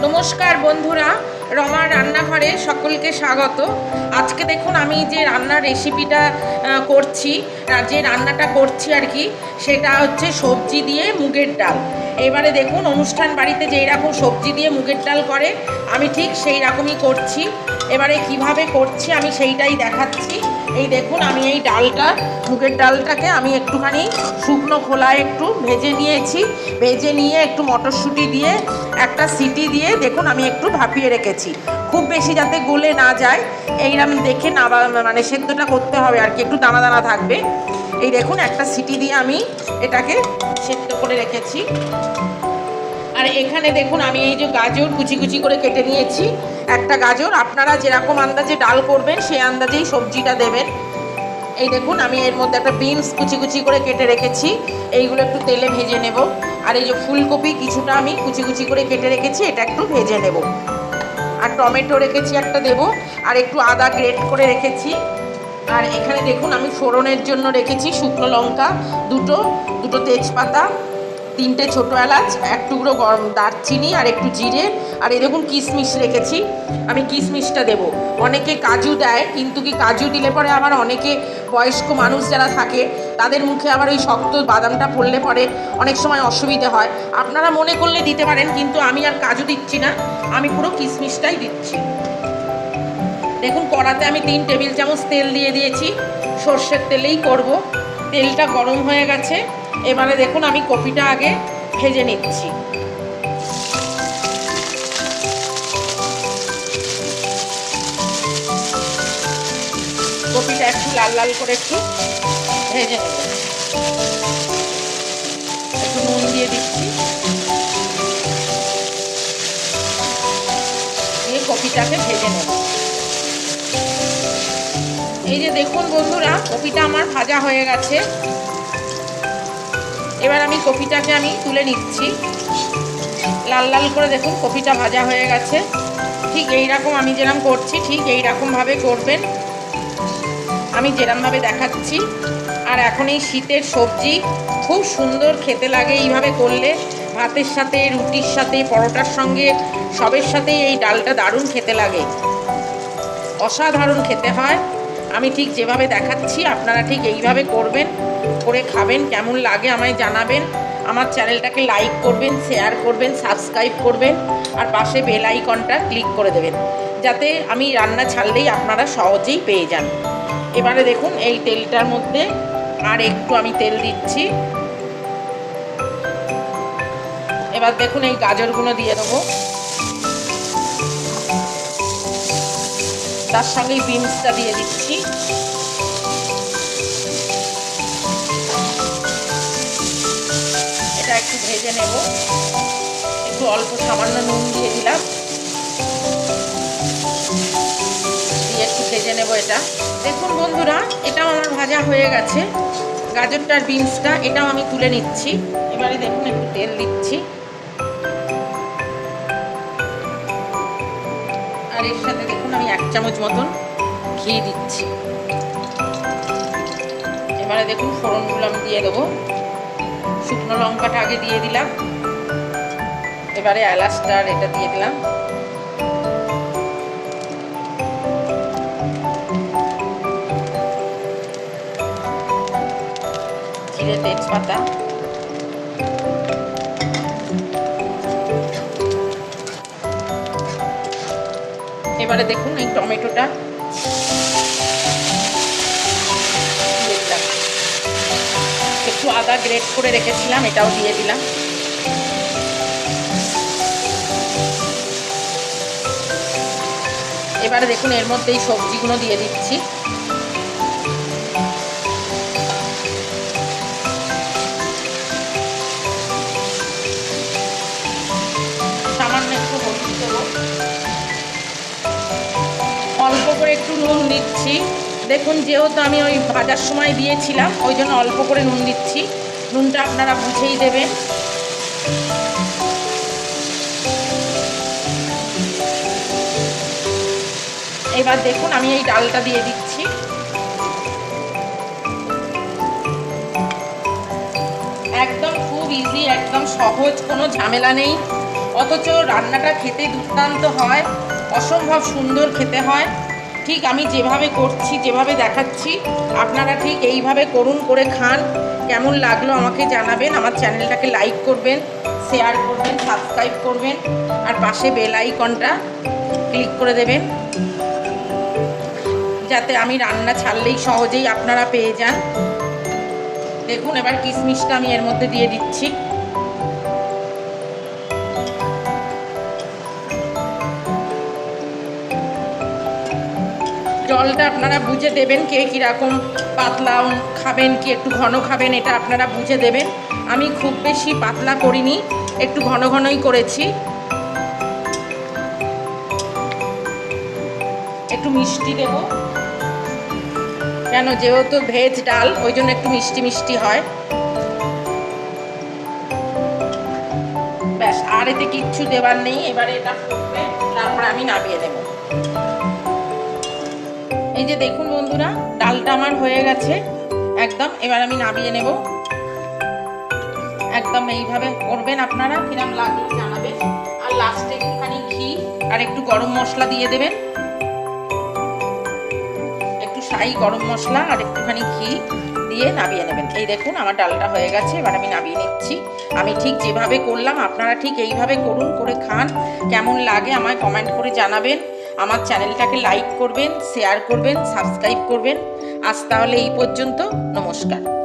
নমস্কার বন্ধুরা, রমার রান্নাঘরে সকলকে স্বাগত। আজকে দেখুন আমি যে রান্নার রেসিপিটা করছি, যে রান্নাটা করছি আর কি, সেটা হচ্ছে সবজি দিয়ে মুগের ডাল। এবারে দেখুন অনুষ্ঠান বাড়িতে যেই রকম সবজি দিয়ে মুগের ডাল করে, আমি ঠিক সেই রকমই করছি। এবারে কিভাবে করছি আমি সেইটাই দেখাচ্ছি। এই দেখুন আমি এই ডালটা, মুগের ডালটাকে আমি একটুখানি শুকনো খোলায় একটু ভেজে নিয়েছি। ভেজে নিয়ে একটু মটরশুঁটি দিয়ে একটা সিটি দিয়ে দেখুন আমি একটু ভাপিয়ে রেখেছি, খুব বেশি যাতে গলে না যায় এইরকম দেখে না, মানে সেদ্ধটা করতে হবে আর কি, একটু দানা দানা থাকবে। এই দেখুন একটা সিটি দিয়ে আমি এটাকে সেদ্ধ করে রেখেছি। আর এখানে দেখুন আমি এই যে গাজর কুচি কুচি করে কেটে নিয়েছি, একটা গাজর। আপনারা যেরকম আন্দাজে ডাল করবেন সেই আন্দাজেই সবজিটা দেবেন। এই দেখুন আমি এর মধ্যে একটা বিনস কুচি কুচি করে কেটে রেখেছি, এইগুলো একটু তেলে ভেজে নেব। আর এই যে ফুলকপি কিছুটা আমি কুচি কুচি করে কেটে রেখেছি, এটা একটু ভেজে নেব। আর টমেটো রেখেছি একটা দেব, আর একটু আদা গ্রেট করে রেখেছি। আর এখানে দেখুন আমি ফোড়নের জন্য রেখেছি শুকনো লঙ্কা দুটো তেজপাতা, 3টে ছোটো এলাচ, 1 টুকরো গরম দারচিনি, আর একটু জিরে। আর এই দেখুন কিশমিশ রেখেছি, আমি কিশমিশটা দেব। অনেকে কাজু দেয়, কিন্তু কি কাজু দিলে পরে আবার অনেকে বয়স্ক মানুষ যারা থাকে তাদের মুখে আবার ওই শক্ত বাদামটা পড়লে পরে অনেক সময় অসুবিধে হয়। আপনারা মনে করলে দিতে পারেন, কিন্তু আমি আর কাজু দিচ্ছি না, আমি পুরো কিশমিশটাই দিচ্ছি। দেখুন কড়াতে আমি 3 টেবিল চামচ তেল দিয়ে দিয়েছি, সর্ষের তেলেই করব। তেলটা গরম হয়ে গেছে, এবারে দেখুন আমি কপিটা আগে ভেজে নিচ্ছি। কপিটা একটু লাল লাল করে একটু ভেজে নেব। একটু নুন দিয়ে দিচ্ছি, দিয়ে কপিটাকে ভেজে নেব। এই যে দেখুন বন্ধুরা, কপিটা আমার ভাজা হয়ে গেছে। এবার আমি কপিটাকে তুলে নিচ্ছি। লাল লাল করে দেখুন কপিটা ভাজা হয়ে গেছে। ঠিক এইরকম আমি যেরকম করছি ঠিক এইরকমভাবে করবেন, আমি যেরকমভাবে দেখাচ্ছি। আর এখন এই শীতের সবজি খুব সুন্দর খেতে লাগে এইভাবে করলে, ভাতের সাথে, রুটির সাথে, পরোটার সঙ্গে, সবের সাথেই এই ডালটা দারুণ খেতে লাগে, অসাধারণ খেতে হয়। আমি ঠিক যেভাবে দেখাচ্ছি আপনারা ঠিক এইভাবে করবেন, করে খাবেন। কেমন লাগে আমায় জানাবেন। আমার চ্যানেলটাকে লাইক করবেন, শেয়ার করবেন, সাবস্ক্রাইব করবেন, আর পাশে বেল আইকনটা ক্লিক করে দেবেন, যাতে আমি রান্না ছাড়লেই আপনারা সহজেই পেয়ে যান। এবারে দেখুন এই তেলটার মধ্যে আর একটু আমি তেল দিচ্ছি। এবার দেখুন এই গাজরগুলো দিয়ে দেবো, তার সঙ্গে বিনসটা দিয়ে দিচ্ছি। এটা একটু ভেজে নেব, একটু অল্প সামান্য নুন দিয়ে দিলাম, দিয়ে একটু ভেজে নেব এটা। দেখুন বন্ধুরা, এটাও আমার ভাজা হয়ে গেছে, গাজরটার বিনসটা, এটাও আমি তুলে নিচ্ছি। এবারে দেখুন একটু তেল দিচ্ছি, আর এর সাথে দেখুন আমি 1 চামচ মতন ঘি দিচ্ছি। এবারে দেখুন ফোড়নগুলো আমি দিয়ে দেবো। শুকনো লঙ্কাটা আগে দিয়ে দিলাম, এবারে এলাচটা আর এটা দিয়ে দিলাম। জিরে, তেজপাতা, এবারে দেখুন এই টমেটোটা একটু আদা গ্রেট করে রেখেছিলাম, এটাও দিয়ে দিলাম। এবারে দেখুন এর মধ্যে এই সবজিগুলো দিয়ে দিচ্ছি। সামান্য একটু হলুদ দেবো, অল্প করে একটু নুন দিচ্ছি। দেখুন যেহেতু আমি ওই ভাজার সময় দিয়েছিলাম, ওই জন্য অল্প করে নুন দিচ্ছি। নুনটা আপনারা বুঝেই দেবেন। এবার দেখুন আমি এই ডালটা দিয়ে দিচ্ছি। একদম খুব ইজি, একদম সহজ, কোনো ঝামেলা নেই। অথচ রান্নাটা খেতে দুর্দান্ত হয়, অসম্ভব সুন্দর খেতে হয়। ঠিক আমি যেভাবে করছি, যেভাবে দেখাচ্ছি, আপনারা ঠিক এইভাবে করুন, করে খান। কেমন লাগলো আমাকে জানাবেন। আমার চ্যানেলটাকে লাইক করবেন, শেয়ার করবেন, সাবস্ক্রাইব করবেন, আর পাশে বেল আইকনটা ক্লিক করে দেবেন, যাতে আমি রান্না ছাড়লেই সহজেই আপনারা পেয়ে যান। দেখুন এবার কিশমিশটা আমি এর মধ্যে দিয়ে দিচ্ছি। জলটা আপনারা বুঝে দেবেন, কে কীরকম পাতলা খাবেন, কি একটু ঘন খাবেন, এটা আপনারা বুঝে দেবেন। আমি খুব বেশি পাতলা করিনি, একটু ঘন ঘনই করেছি। একটু মিষ্টি দেব, কেন যেহেতু ভেজ ডাল, ওই জন্য একটু মিষ্টি মিষ্টি হয়। ব্যাস, আর এতে কিচ্ছু দেবার নেই। এবারে এটা ফুটবে, তারপরে আমি নামিয়ে নেব। এই যে দেখুন বন্ধুরা, ডালটা আমার হয়ে গেছে একদম। এবার আমি নামিয়ে নেব। একদম এইভাবে করবেন আপনারা, কিরম লাগলো জানাবেন। আর লাস্টে একটুখানি ঘি আর একটু গরম মশলা দিয়ে দেবেন, একটু শাহি গরম মশলা আর একটুখানি ঘি দিয়ে নামিয়ে নেবেন। এই দেখুন আমার ডালটা হয়ে গেছে, এবার আমি নামিয়ে নিচ্ছি। আমি ঠিক যেভাবে করলাম আপনারা ঠিক এইভাবে করুন, করে খান। কেমন লাগে আমায় কমেন্ট করে জানাবেন। আমার চ্যানেলটাকে লাইক করবেন, শেয়ার করবেন, সাবস্ক্রাইব করবেন। আজ তাহলে এই পর্যন্ত, নমস্কার।